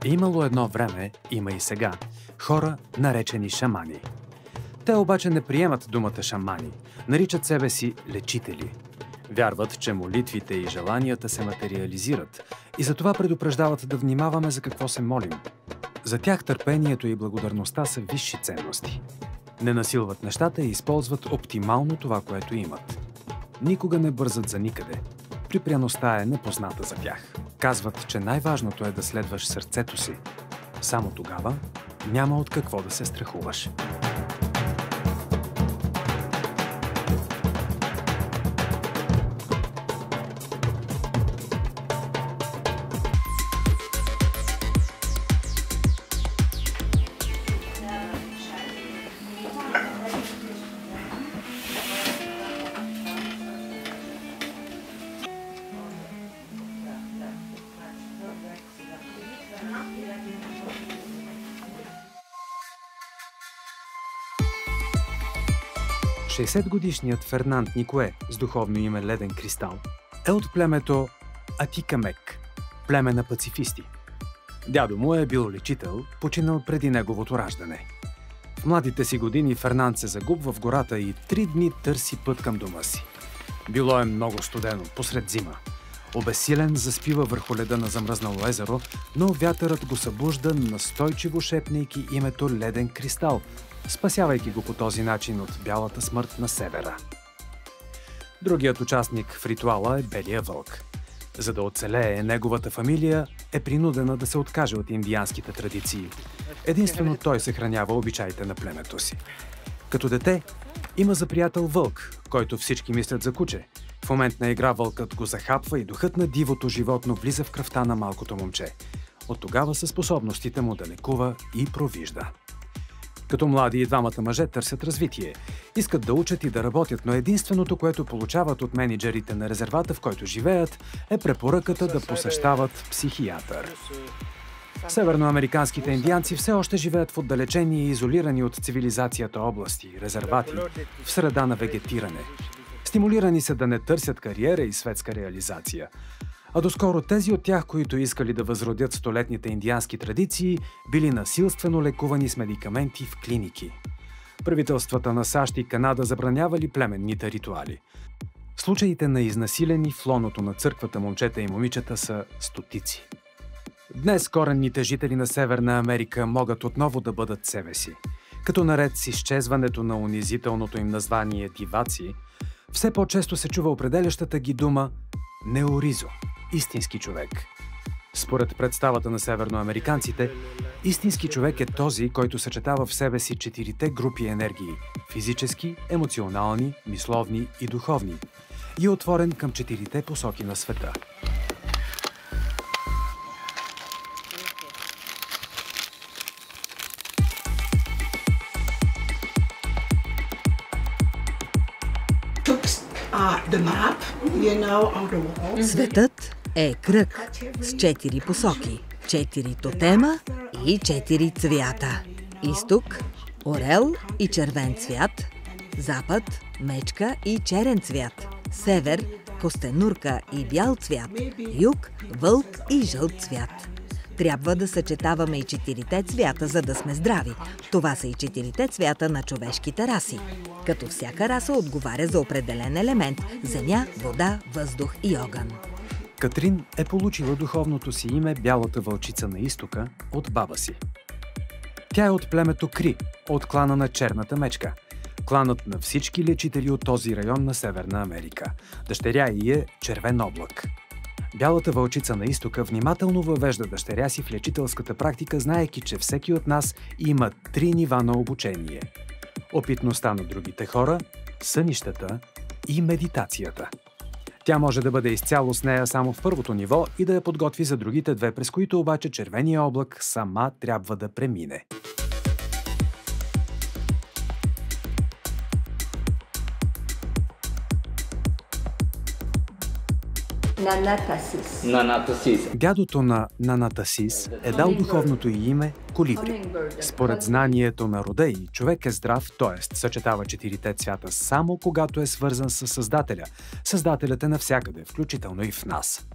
Имало едно време, има и сега, хора, наречени шамани. Те обаче не приемат думата шамани, наричат себе си лечители. Вярват, че молитвите и желанията се материализират и затова предупреждават да внимаваме за какво се молим. За тях търпението и благодарността са висши ценности. Не насилват нещата и използват оптимално това, което имат. Никога не бързат за никъде. Припряността е непозната за тях. Казват, че най-важното е да следваш сърцето си. Само тогава няма от какво да се страхуваш. Шестдесетгодишният Фернанд Никое, с духовно име Леден кристал, е от племето Атикамек, племе на пацифисти. Дядо му е бил лечител, починал преди неговото раждане. В младите си години Фернанд се загубва в гората и 3 дни търси път към дома си. Било е много студено, посред зима. Обесилен заспива върху леда на замръзнало езеро, но вятърът го събужда, настойчиво шепнейки името Леден кристал, спасявайки го по този начин от бялата смърт на севера. Другият участник в ритуала е Белия вълк. За да оцелее, неговата фамилия е принудена да се откаже от индианските традиции. Единствено той съхранява обичаите на племето си. Като дете има за приятел вълк, който всички мислят за куче. В момент на игра вълкът го захапва и духът на дивото животно влиза в кръвта на малкото момче. От тогава са способностите му да лекува и провижда. Като млади и двамата мъже търсят развитие. Искат да учат и да работят, но единственото, което получават от мениджърите на резервата, в който живеят, е препоръката да посещават психиатър. Северноамериканските индианци все още живеят в отдалечени и изолирани от цивилизацията области, резервати, в среда на вегетиране. Стимулирани са да не търсят кариера и светска реализация. А доскоро тези от тях, които искали да възродят столетните индиански традиции, били насилствено лекувани с медикаменти в клиники. Правителствата на САЩ и Канада забранявали племенните ритуали. Случаите на изнасилени в лоното на църквата момчета и момичета са стотици. Днес коренните жители на Северна Америка могат отново да бъдат себе си. Като наред с изчезването на унизителното им название диваци, все по-често се чува определящата ги дума неоризо. Истински човек. Според представата на северноамериканците, истински човек е този, който съчетава в себе си 4 групи енергии – физически, емоционални, мисловни и духовни, и е отворен към 4 посоки на света. Светът е кръг с 4 посоки, 4 тотема и 4 цвята. Изток – орел и червен цвят, запад – мечка и черен цвят, север – костенурка и бял цвят, юг – вълк и жълт цвят. Трябва да съчетаваме и 4 цвята, за да сме здрави. Това са и 4 цвята на човешките раси. Като всяка раса отговаря за определен елемент – земя, вода, въздух и огън. Катрин е получила духовното си име Бялата вълчица на изтока от баба си. Тя е от племето Кри, от клана на Черната мечка. Кланът на всички лечители от този район на Северна Америка. Дъщеря ѝ е Червен облак. Бялата вълчица на изтока внимателно въвежда дъщеря си в лечителската практика, знаейки, че всеки от нас има 3 нива на обучение. Опитността на другите хора, сънищата и медитацията. Тя може да бъде изцяло с нея само в първото ниво и да я подготви за другите 2, през които обаче червения облак сама трябва да премине. Нанатасис. Дядото на Нанатасис е дал духовното й име Колибри. Според знанието на рода й, човек е здрав, т.е. съчетава 4 цвята само когато е свързан с Създателя. Създателят е навсякъде, включително и в нас.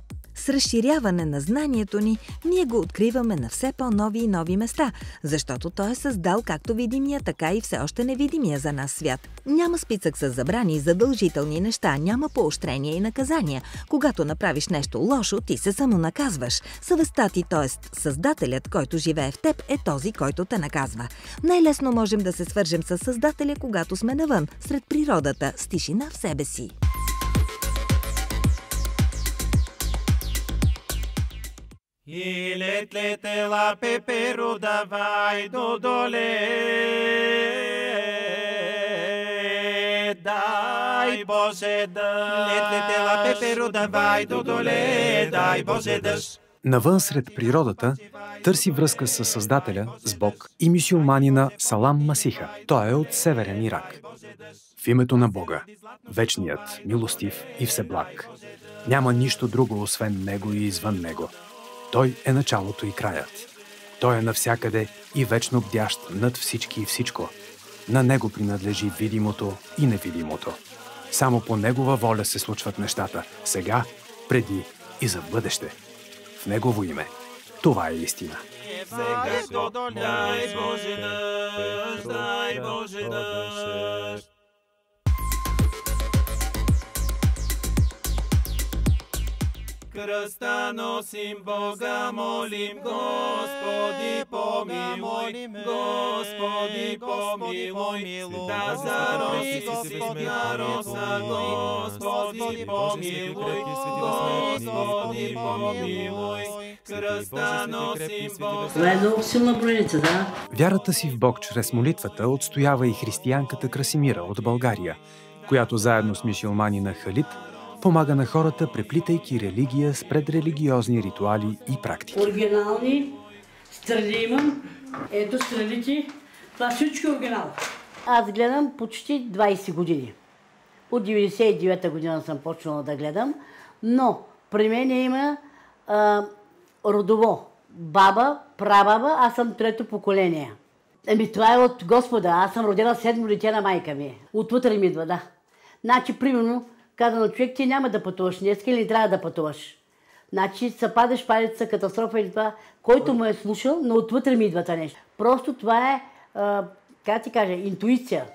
С разширяване на знанието ни, ние го откриваме на все по-нови и нови места, защото Той е създал както видимия, така и все още невидимия за нас свят. Няма списък с забрани и задължителни неща, няма поощрения и наказания. Когато направиш нещо лошо, ти се самонаказваш. Съвестта ти, т.е. Създателят, който живее в теб, е този, който те наказва. Най-лесно можем да се свържем с Създателя, когато сме навън, сред природата, с тишина в себе си. И летела пеперу давай додоле, дай Боже дъжд. Летела пеперу давай додоле, дай Боже дъжд. Навън сред природата търси връзка с Създателя, с Бог и мюсюлманина Салам Масиха. Той е от Северен Ирак. В името на Бога, вечният, милостив и всеблаг. Няма нищо друго освен Него и извън Него. Той е началото и краят. Той е навсякъде и вечно бдящ над всички и всичко. На Него принадлежи видимото и невидимото. Само по Негова воля се случват нещата. Сега, преди и за бъдеще. В Негово име. Това е истина. Дай Боже дъжд, дай Боже дъжд. Кръста носим, Бога молим, Господи помилуй, Господи помилуй, да зароси Господ нароса, Господи помилуй, Господи помилуй, кръста носим, Бога. Това е много силна броница, да? Вярата си в Бог чрез молитвата отстоява и християнката Красимира от България, която заедно с мюсюлманина Халид помага на хората, преплитайки религия с предрелигиозни ритуали и практики. Оригинални страни имам. Ето страните. Това всичко е оригинал. Аз гледам почти 20 години. От 99-та година съм почнала да гледам, но при мен има родово. Баба, прабаба, аз съм трето поколение. Това е от Господа. Аз съм родила 7 дете на майка ми. Отвътре ми идва, да. Значи, примерно, каза на човек, ти няма да пътуваш днеска или трябва да пътуваш. Значи, съпадеш палеца, катастрофа или това, който му е слушал, но отвътре ми идва това нещо. Просто това е, как ти кажа, интуиция.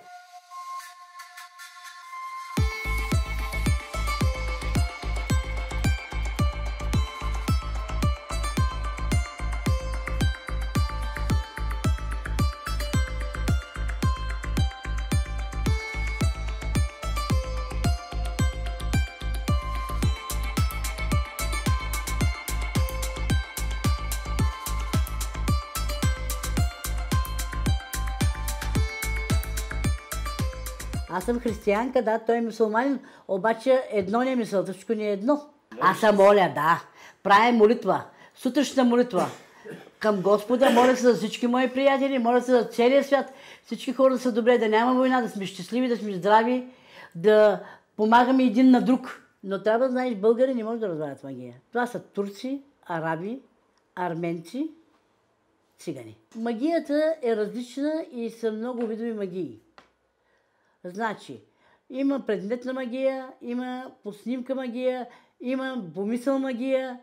Аз съм християнка, да, той е мюсюлманин, обаче едно не е мисъл, всичко не е едно. Аз съм моля, да, правя молитва, сутрешна молитва към Господа, моля се за всички мои приятели, моля се за целия свят, всички хора да са добре, да няма война, да сме щастливи, да сме здрави, да помагаме един на друг. Но трябва да знаеш, българи не може да разбавят магия. Това са турци, араби, арменци, цигани. Магията е различна и са много видови магии. Значи, има предметна магия, има по снимка магия, има помисъл магия,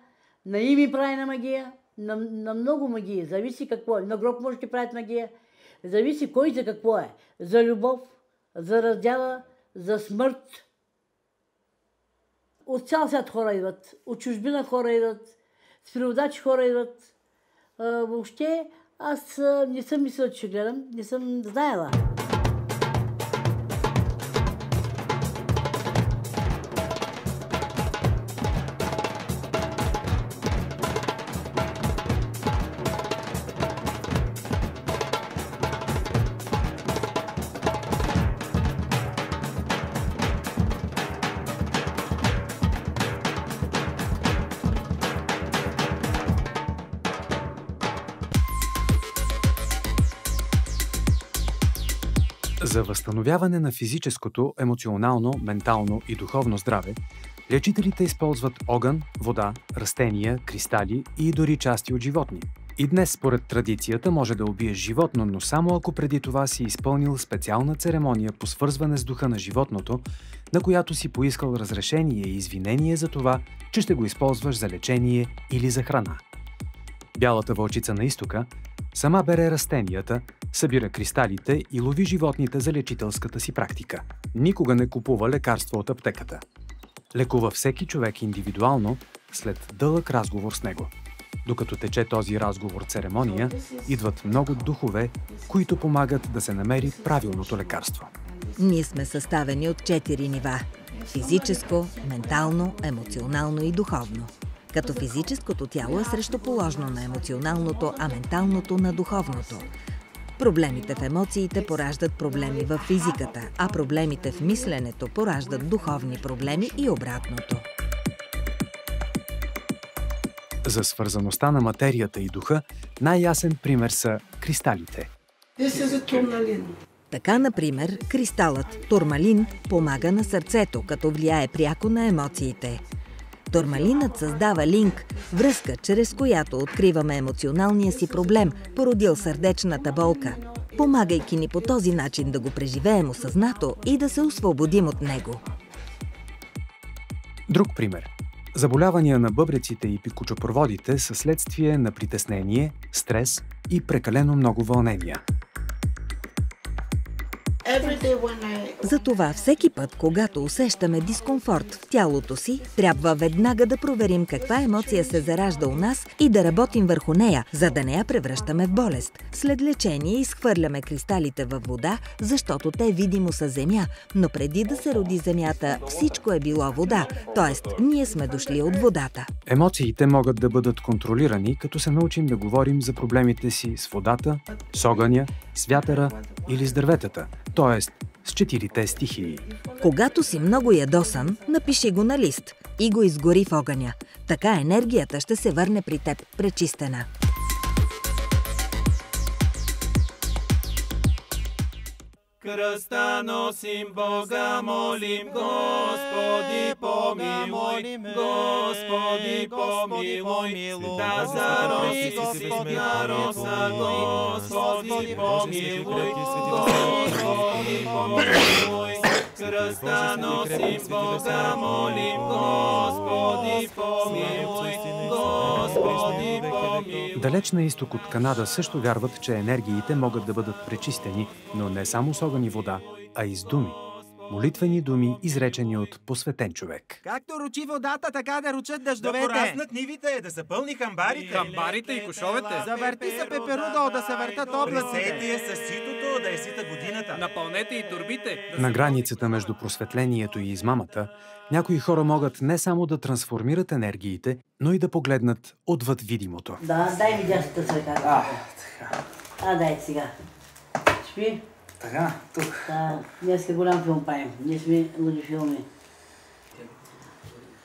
на име правена магия, на много магии. Зависи какво е. На гроб може да правят магия. Зависи кой за какво е. За любов, за раздяла, за смърт. От цял свят хора идват, от чужбина хора идват, с преводачи хора идват. Въобще, аз не съм мислила, че гледам, не съм знаела. За възстановяване на физическото, емоционално, ментално и духовно здраве, лечителите използват огън, вода, растения, кристали и дори части от животни. И днес, според традицията, може да убиеш животно, но само ако преди това си изпълнил специална церемония по свързване с духа на животното, на която си поискал разрешение и извинение за това, че ще го използваш за лечение или за храна. Бялата вълчица на изтока сама бере растенията, събира кристалите и лови животните за лечителската си практика. Никога не купува лекарства от аптеката. Лекува всеки човек индивидуално след дълъг разговор с него. Докато тече този разговор-церемония, идват много духове, които помагат да се намери правилното лекарство. Ние сме съставени от 4 нива – физическо, ментално, емоционално и духовно. Като физическото тяло е срещуположно на емоционалното, а менталното на духовното. Проблемите в емоциите пораждат проблеми в физиката, а проблемите в мисленето пораждат духовни проблеми и обратното. За свързаността на материята и духа най-ясен пример са кристалите. Така, например, кристалът турмалин помага на сърцето, като влияе пряко на емоциите. Турмалинът създава линк, връзка, чрез която откриваме емоционалния си проблем, породил сърдечната болка, помагайки ни по този начин да го преживеем осъзнато и да се освободим от него. Друг пример. Заболявания на бъбреците и пикочопроводите са следствие на притеснение, стрес и прекалено много вълнения. Затова всеки път, когато усещаме дискомфорт в тялото си, трябва веднага да проверим каква емоция се заражда у нас и да работим върху нея, за да не я превръщаме в болест. След лечение изхвърляме кристалите във вода, защото те видимо са земя, но преди да се роди земята, всичко е било вода, т.е. ние сме дошли от водата. Емоциите могат да бъдат контролирани, като се научим да говорим за проблемите си с водата, с огъня, с вятъра или с дърветата, т.е. с 4 стихии. Когато си много ядосан, напиши го на лист и го изгори в огъня. Така енергията ще се върне при теб пречистена. Кръста носим, Бога молим, Господи помилуй, Господи помилуй, да зароси Господна роса, Господи помилуй, Господи помилуй. Кръста носим, Бога молим, Господи помилуй, Господи помилуй. Далеч на изток от Канада също вярват, че енергиите могат да бъдат пречистени, но не само с огън и вода, а и с думи. Молитвени думи, изречени от посветен човек. Както ручи водата, така да ручат дъждовете. Да пораснат нивите, да са пълни хамбарите. Хамбарите и кошовете. Завърти се пеперудо, да се въртат облаците. Пресейте я с ситото, да е сита годината. Напълнете и турбите. На границата между просветлението и измамата, някои хора могат не само да трансформират енергиите, но и да погледнат отвъд видимото. Да, дай ми дясната с ръката. Дай сега. Спи. Така, тук. Да, днеска голям филм правим. Ние сме луди филми.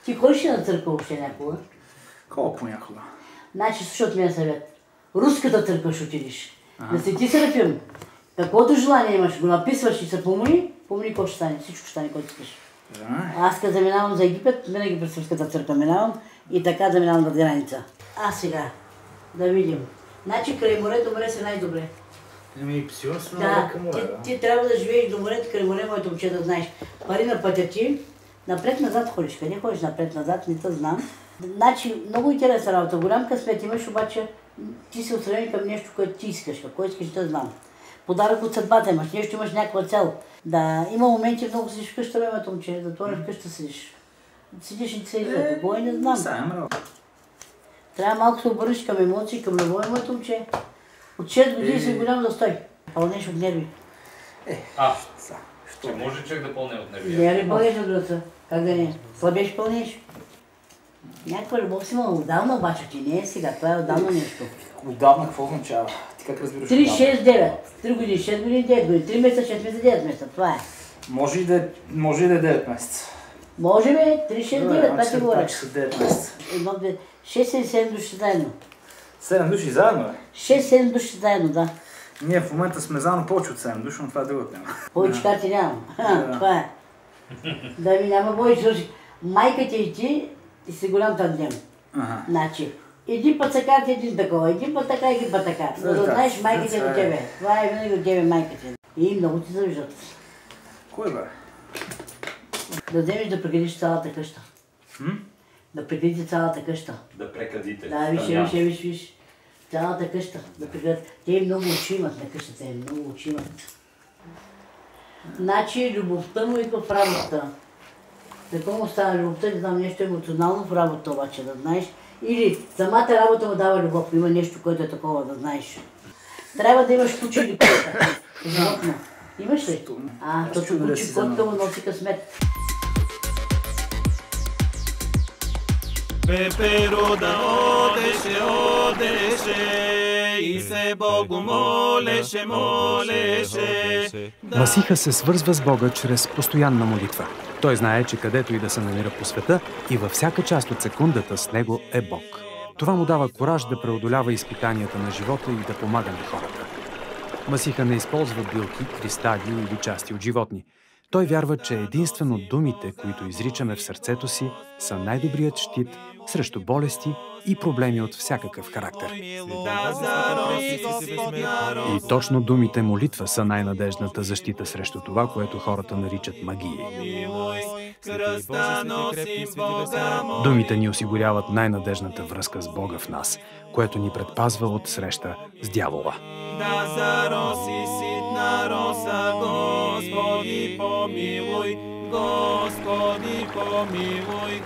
Ти ходиш ли на църква въобще някога? Колко понякога? Значи, слушай ми съвет. Руската църква ще отидеш. На Свети Серафим. Каквото желание имаш, го написваш и се помоли какво ще стане. Всичко ще стане, което искаш. Аз като заминавам за Египет, винаги през Сръбската църква минавам и така заминавам на граница. Сега, да видим. Значи край море, до море си най-добре. Да, ти трябва да живееш до морето, край море, моето момче, да знаеш. Пари на пътя ти, напред-назад ходиш. Къде ходиш напред-назад, не те знам. Значи, много интересна работа. Голям късмет имаш, обаче ти се отстрани към нещо, което ти искаш. Какво искаш, не те знам. Подарък от съдбата имаш, нещо имаш някаква цел. Да, има моменти, много седиш вкъща, моето момче, да това вкъща седиш. Седиш и ти се излезе, какво и не знам. Трябва малко се обърнеш към емоции, към любов, моето момче. От 6 години си голям застой. Пълнеш от нерви. Ще може човек да пълне от нерви? Не ли пълнеш от гласа? Как да не? Слабеш пълнеш? Някаква любов си има отдавна, обаче ти не е сега. Това е отдавна нещо. Отдавна какво означава? Ти как разбираш? 3, 6, 9. 3 години, 6 години, 9 години. 3 месеца, 6 месеца, 9 месеца. Това е. Може и да е 9 месеца. Може бе, 3, 6, 9, това ти говоря. Че са 9 месеца. 1, 2, 6 или 7 души заедно. 7 души заедно, бе? 6-7 души заедно, да. Ние в момента сме заедно повече от 7 души, но това е друга тема. Повече карти нямам. Това е. Да ми няма повече души. Майка ти и ти си голям тандем. Значи, Един път се карат един такова, един път така, един път така. За да знаеш майките до тебе. Това е винаги от тебе майките. И много ти завиждат. Кой бе? Да вземеш да преградиш цялата къща. Да преградите цялата къща. Да прекадите. Да, виж. Цялата къща. Да преградите. Те много очи имат на къщата, много очи имат. Значи любовта му идва в работата. Такова става любовта, не знам, нещо емоционално в работа обаче, да знаеш. Или самата работа му дава любов, има нещо, което е такова, да знаеш. Трябва да имаш куче или котка. Животно. Имаш ли? Точно куче, котка му носи късмет. Пеперуда одеше и се Богу молеше. Масиха се свързва с Бога чрез постоянна молитва. Той знае, че където и да се намира по света и във всяка част от секундата с него е Бог. Това му дава кураж да преодолява изпитанията на живота и да помага на хората. Масиха не използва билки, кристали или части от животни. Той вярва, че единствено думите, които изричаме в сърцето си, са най-добрият щит срещу болести и проблеми от всякакъв характер. И точно думите молитва са най-надежната защита срещу това, което хората наричат магия. Думите ни осигуряват най-надежната връзка с Бога в нас, което ни предпазва от среща с дявола. Господи, помилуй, Господи, помилуй.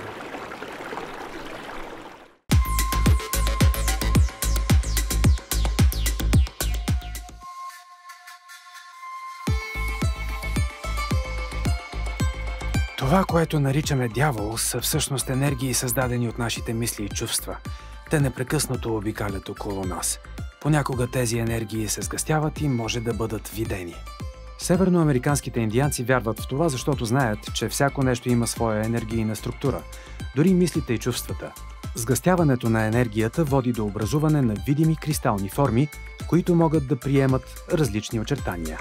Това, което наричаме дявол, са всъщност енергии, създадени от нашите мисли и чувства. Те непрекъснато обикалят около нас. Понякога тези енергии се сгъстяват и може да бъдат видени. Северноамериканските индианци вярват в това, защото знаят, че всяко нещо има своя енергийна структура, дори мислите и чувствата. Сгъстяването на енергията води до образуване на видими кристални форми, които могат да приемат различни очертания.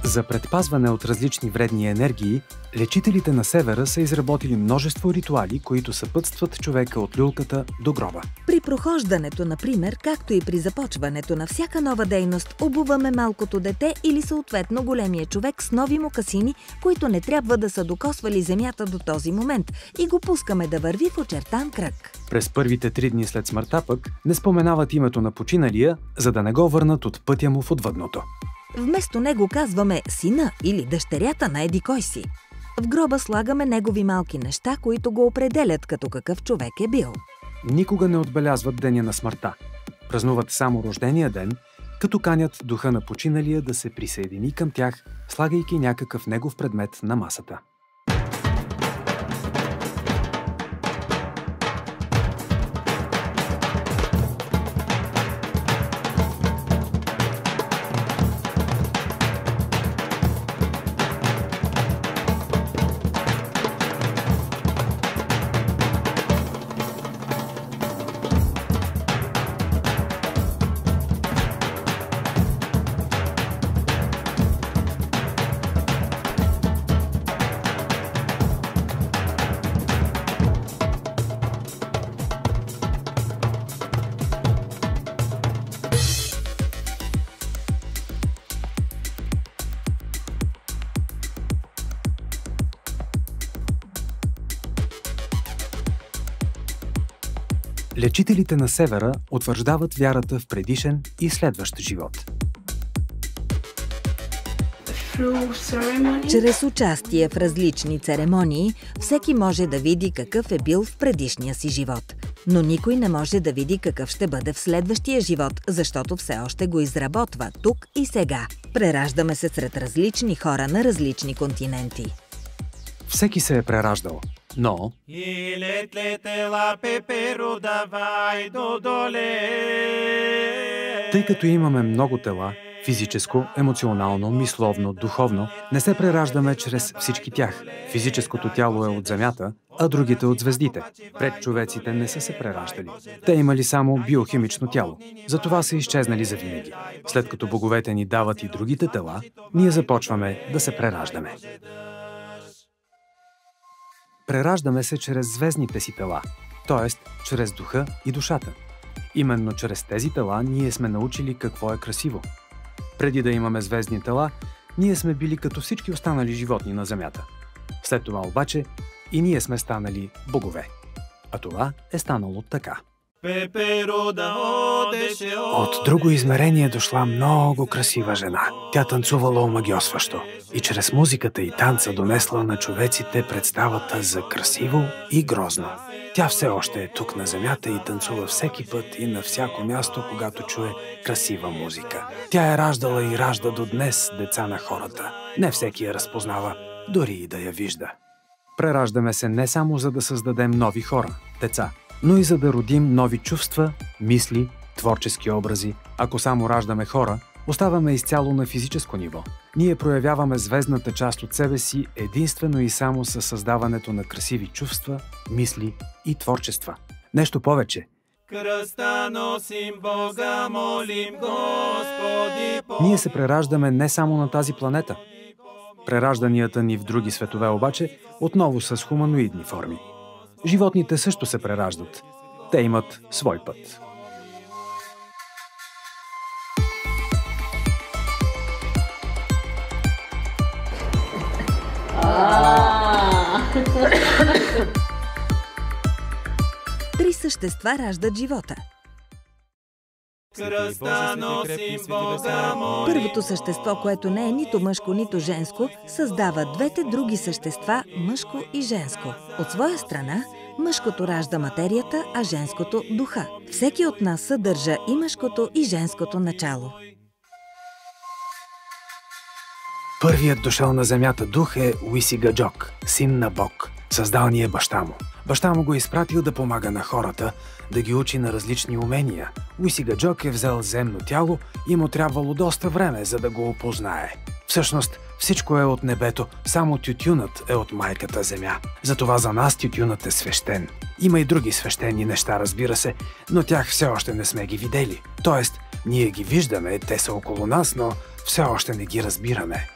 За предпазване от различни вредни енергии, лечителите на Севера са изработили множество ритуали, които съпътстват човека от люлката до гроба. При прохождането, например, както и при започването на всяка нова дейност, обуваме малкото дете или съответно големия човек с нови мокасини, които не трябва да са докосвали земята до този момент, и го пускаме да върви в очертан кръг. През първите 3 дни след смъртта пък не споменават името на починалия, за да не го върнат от пътя му в отвъдното. Вместо него казваме сина или дъщерята на еди кой си. В гроба слагаме негови малки неща, които го определят като какъв човек е бил. Никога не отбелязват деня на смъртта. Празнуват само рождения ден, като канят духа на починалия да се присъедини към тях, слагайки някакъв негов предмет на масата. Лечителите на Севера утвърждават вярата в предишен и следващ живот. Чрез участие в различни церемонии, всеки може да види какъв е бил в предишния си живот. Но никой не може да види какъв ще бъде в следващия живот, защото все още го изработва тук и сега. Прераждаме се сред различни хора на различни континенти. Всеки се е прераждал, но тъй като имаме много тела, физическо, емоционално, мисловно, духовно, не се прераждаме чрез всички тях. Физическото тяло е от Земята, а другите от звездите. Предчовеците не са се прераждали. Те имали само биохимично тяло. Затова са изчезнали завинаги. След като боговете ни дават и другите тела, ние започваме да се прераждаме. Прераждаме се чрез звездните си тела. т.е. чрез духа и душата. Именно чрез тези тела ние сме научили какво е красиво. Преди да имаме звездни тела, ние сме били като всички останали животни на Земята. След това обаче и ние сме станали богове. А това е станало така. От друго измерение дошла много красива жена. Тя танцувала омагьосващо и чрез музиката и танца донесла на човеците представата за красиво и грозно. Тя все още е тук на земята и танцува всеки път и на всяко място, когато чуе красива музика. Тя е раждала и ражда до днес деца на хората. Не всеки я разпознава, дори и да я вижда. Прераждаме се не само за да създадем нови хора, деца, но и за да родим нови чувства, мисли, творчески образи. Ако само раждаме хора, оставаме изцяло на физическо ниво. Ние проявяваме звездната част от себе си единствено и само със създаването на красиви чувства, мисли и творчества. Нещо повече. Кръста носим Бога, молим Господи. Ние се прераждаме не само на тази планета. Преражданията ни в други светове обаче отново са с хуманоидни форми. Животните също се прераждат. Те имат свой път. Три същества раждат живота. Кръста носим Бога, молим. Първото същество, което не е нито мъжко, нито женско, създава двете други същества – мъжко и женско. От своя страна, мъжкото ражда материята, а женското – духа. Всеки от нас съдържа и мъжкото, и женското начало. Първият дошъл на земята дух е Уисигаджок, син на Бог. Създал ни е баща му. Баща му го е изпратил да помага на хората, да ги учи на различни умения. Уисигаджок е взел земно тяло и му трябвало доста време, за да го опознае. Всъщност, всичко е от небето, само тютюнът е от майката земя. Затова за нас тютюнът е свещен. Има и други свещени неща, разбира се, но тях все още не сме ги видели. Тоест, ние ги виждаме, те са около нас, но все още не ги разбираме.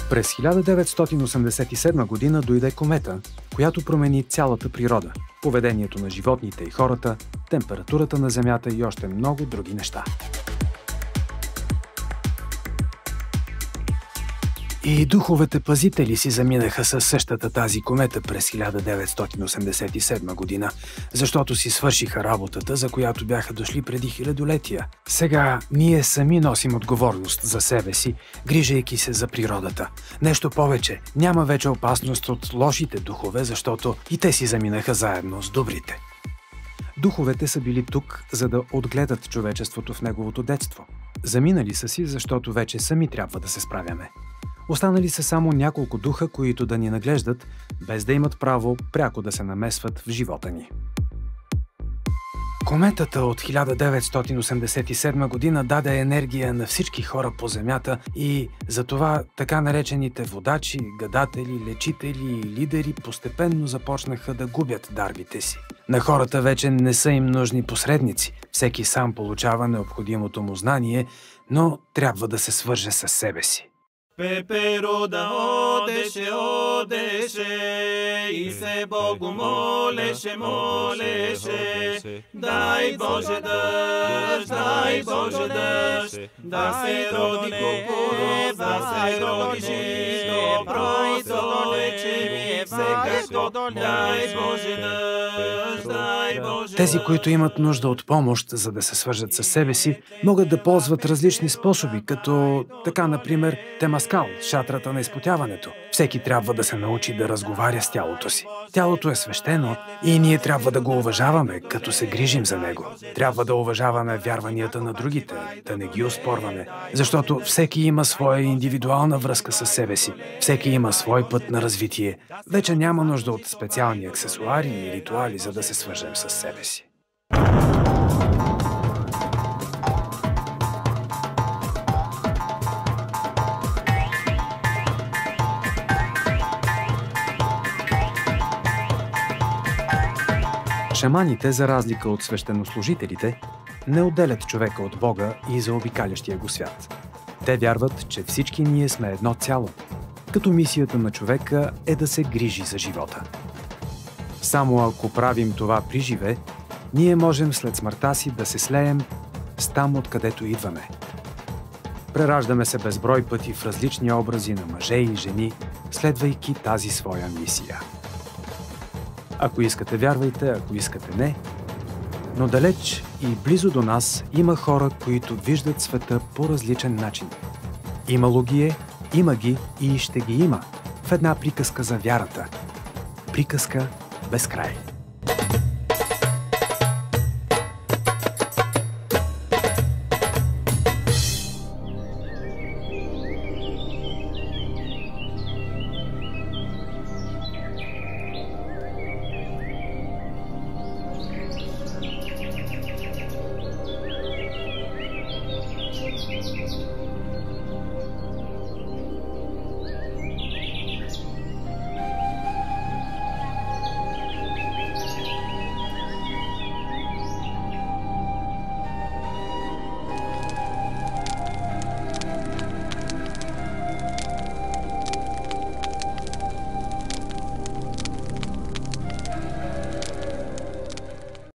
През 1987 година дойде комета, която промени цялата природа, поведението на животните и хората, температурата на Земята и още много други неща. И духовете пазители си заминаха със същата тази комета през 1987 година, защото си свършиха работата, за която бяха дошли преди хилядолетия. Сега ние сами носим отговорност за себе си, грижайки се за природата. Нещо повече, няма вече опасност от лошите духове, защото и те си заминаха заедно с добрите. Духовете са били тук, за да отгледат човечеството в неговото детство. Заминали са си, защото вече сами трябва да се справяме. Останали са само няколко духа, които да ни наглеждат, без да имат право пряко да се намесват в живота ни. Кометата от 1987 година даде енергия на всички хора по Земята и затова така наречените водачи, гадатели, лечители и лидери постепенно започнаха да губят дарбите си. На хората вече не са им нужни посредници. Всеки сам получава необходимото му знание, но трябва да се свърже с себе си. Пеперуда одеше и се Богу молеше. Дай Боже дъжд, да се роди кукуруз, да се роди жито, просолече ми е всекако. Дай Боже дъжд, дай Боже. Тези, които имат нужда от помощ, за да се свържат със себе си, могат да ползват различни способи, като така, например, темаскал, шатрата на изпотяването. Всеки трябва да се научи да разговаря с тялото си. Тялото е свещено и ние трябва да го уважаваме, като се грижим за него. Трябва да уважаваме вярванията на другите, да не ги оспорваме, защото всеки има своя индивидуална връзка с себе си. Всеки има свой път на развитие. Вече няма нужда от специални аксесуари и ритуали, за да се свържем с себе си. Шаманите, за разлика от свещенослужителите, не отделят човека от Бога и заобикалящия го свят. Те вярват, че всички ние сме едно цяло. като мисията на човека е да се грижи за живота. Само ако правим това при живе, ние можем след смъртта си да се слеем с там, откъдето идваме. Прераждаме се безброй пъти в различни образи на мъже и жени, следвайки тази своя мисия. Ако искате, вярвайте, ако искате, не. Но далеч и близо до нас има хора, които виждат света по различен начин. Имало ги е, има ги и ще ги има в една приказка за вярата. Приказка без край.